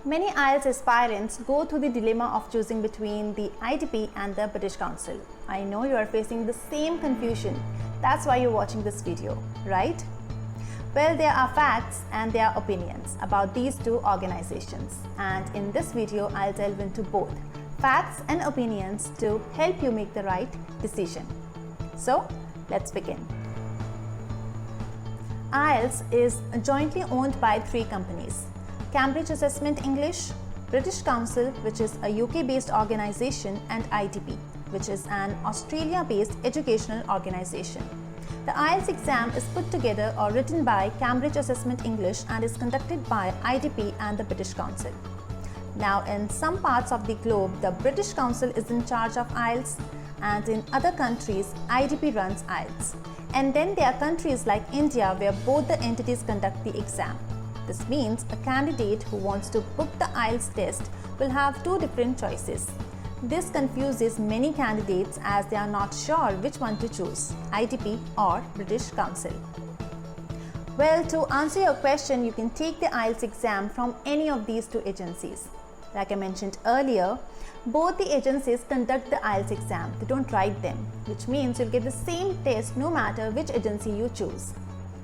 Many IELTS aspirants go through the dilemma of choosing between the IDP and the British Council. I know you are facing the same confusion. That's why you're watching this video, right? Well, there are facts and there are opinions about these two organizations. And in this video, I'll delve into both facts and opinions to help you make the right decision. So, let's begin. IELTS is jointly owned by three companies: Cambridge Assessment English, British Council, which is a UK-based organization, and IDP, which is an Australia-based educational organization. The IELTS exam is put together or written by Cambridge Assessment English and is conducted by IDP and the British Council. Now, in some parts of the globe, the British Council is in charge of IELTS, and in other countries, IDP runs IELTS. And then there are countries like India where both the entities conduct the exam. This means a candidate who wants to book the IELTS test will have two different choices. This confuses many candidates as they are not sure which one to choose, IDP or British Council. Well, to answer your question, you can take the IELTS exam from any of these two agencies. Like I mentioned earlier, both the agencies conduct the IELTS exam. They don't write them, which means you'll get the same test no matter which agency you choose.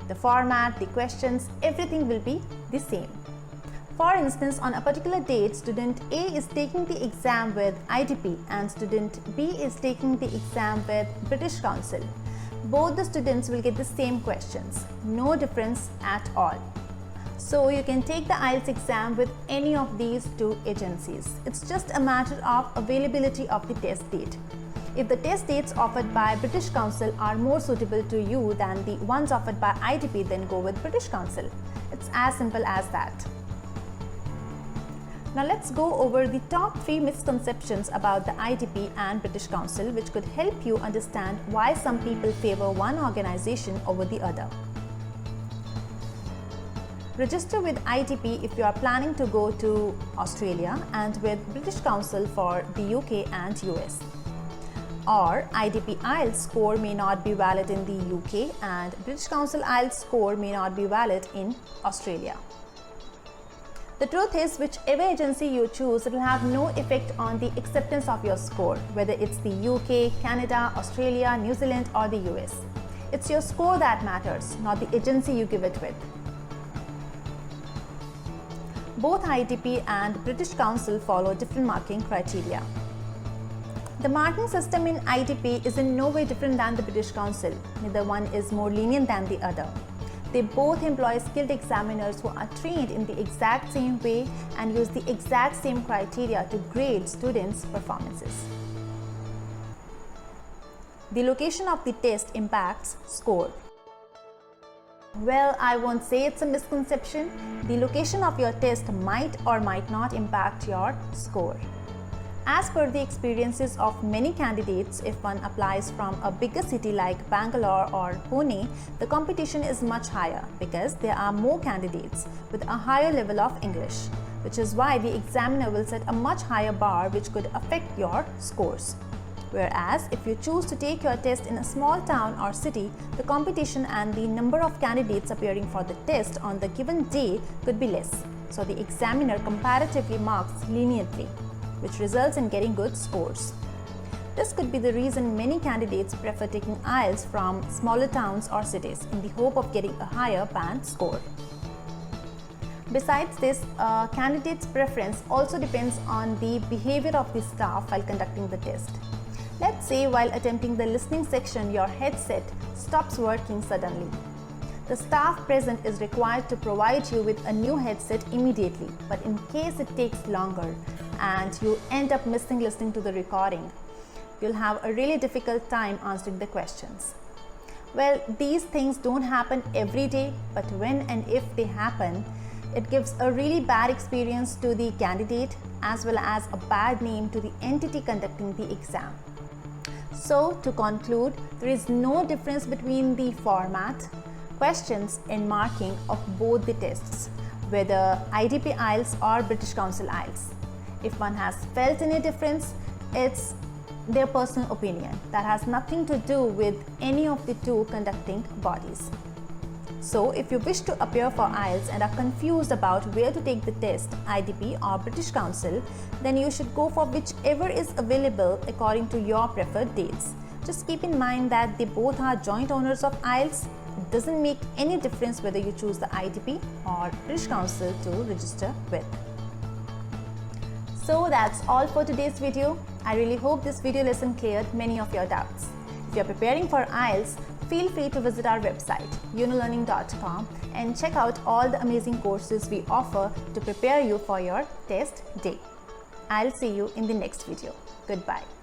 The format, the questions, everything will be the same. For instance, on a particular date, student A is taking the exam with IDP and student B is taking the exam with British Council. Both the students will get the same questions, no difference at all. So you can take the IELTS exam with any of these two agencies. It's just a matter of availability of the test date. If the test dates offered by British Council are more suitable to you than the ones offered by IDP, then go with British Council. It's as simple as that. Now let's go over the top 3 misconceptions about the IDP and British Council, which could help you understand why some people favor one organization over the other. Register with IDP if you are planning to go to Australia, and with British Council for the UK and US. Or IDP IELTS score may not be valid in the UK and British Council IELTS score may not be valid in Australia. The truth is, whichever agency you choose, it will have no effect on the acceptance of your score, whether it's the UK, Canada, Australia, New Zealand or the US. It's your score that matters, not the agency you give it with. Both IDP and British Council follow different marking criteria. The marking system in IDP is in no way different than the British Council. Neither one is more lenient than the other. They both employ skilled examiners who are trained in the exact same way and use the exact same criteria to grade students' performances. The location of the test impacts score. Well, I won't say it's a misconception. The location of your test might or might not impact your score. As per the experiences of many candidates, if one applies from a bigger city like Bangalore or Pune, the competition is much higher because there are more candidates with a higher level of English, which is why the examiner will set a much higher bar which could affect your scores. Whereas, if you choose to take your test in a small town or city, the competition and the number of candidates appearing for the test on the given day could be less. So the examiner comparatively marks leniently, which results in getting good scores. This could be the reason many candidates prefer taking IELTS from smaller towns or cities in the hope of getting a higher band score. Besides this, a candidate's preference also depends on the behavior of the staff while conducting the test. Let's say while attempting the listening section, your headset stops working suddenly. The staff present is required to provide you with a new headset immediately, but in case it takes longer and you end up missing listening to the recording, you'll have a really difficult time answering the questions. Well, these things don't happen every day, but when and if they happen, it gives a really bad experience to the candidate as well as a bad name to the entity conducting the exam. So, to conclude, there is no difference between the format, questions and marking of both the tests, whether IDP IELTS or British Council IELTS. If one has felt any difference, it's their personal opinion. That has nothing to do with any of the two conducting bodies. So if you wish to appear for IELTS and are confused about where to take the test, IDP or British Council, then you should go for whichever is available according to your preferred dates. Just keep in mind that they both are joint owners of IELTS. It doesn't make any difference whether you choose the IDP or British Council to register with. So that's all for today's video. I really hope this video lesson cleared many of your doubts. If you are preparing for IELTS, feel free to visit our website yunolearning.com and check out all the amazing courses we offer to prepare you for your test day. I'll see you in the next video. Goodbye.